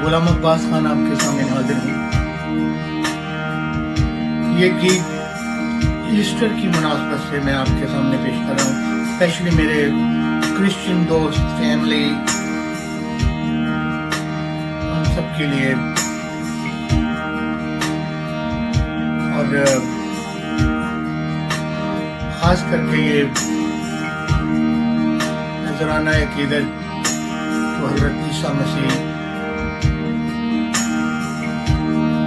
गुलाम अब्बास खान आपके सामने हाजिर हूँ। ये गीत ईस्टर की मुनासबत से मैं आपके सामने पेश कर रहा हूँ, स्पेशली मेरे क्रिश्चियन दोस्त, फैमिली, उन सब के लिए। और खास करके ये नजराना अकीदत तो हज़रत ईसा मसीह,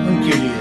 उनके लिए।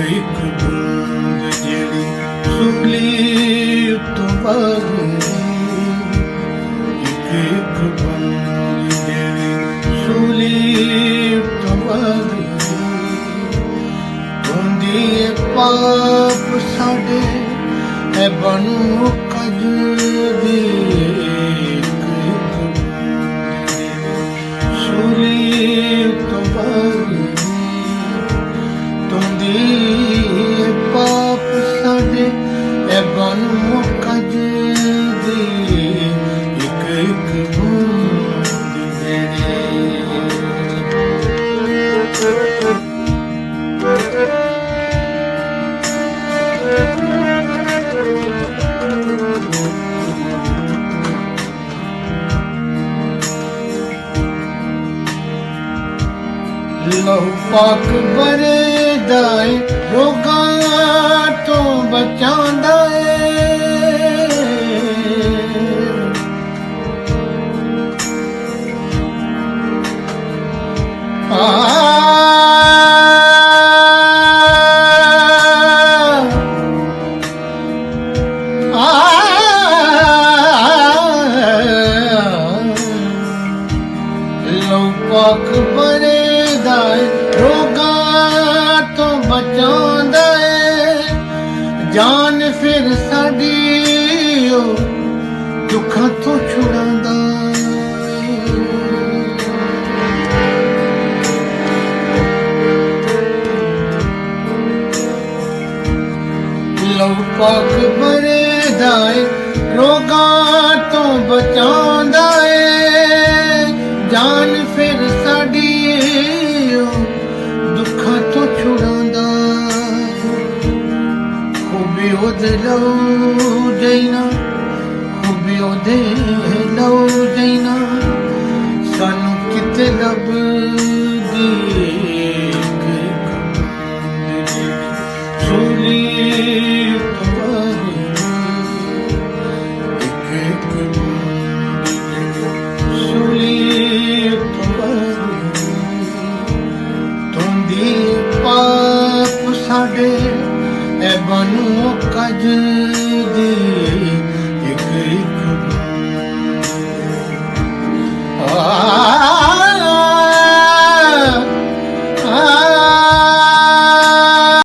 एक बूंद जेड़ी सुली तो बगरी, एक बूंद जेड़ी सुली तो बगरी, धोंदी पाप साडे है बनू कज दी। एक बूंद सुली तो बगरी, पाप साडे ए बनू कज दी। एक एक बूंद जेड़ी लहू पाक बरे दाए रोगां तो बचांदा है। लहू पाक बरे दाए रोगां तो बचांदा है। जान फिर साडी ओ दुखां तो छुड़ांदा है। लहू पाक बरे दाए रोगां तो बचांदा है। जान फिर साडी दुखां तो छुड़ांदा। खूबी ओदे लहू जैना, खूबी ओदे लहू जैना, सानू किते लभदी। सुली तो एक सुली तो पाप साडे ए बनू कज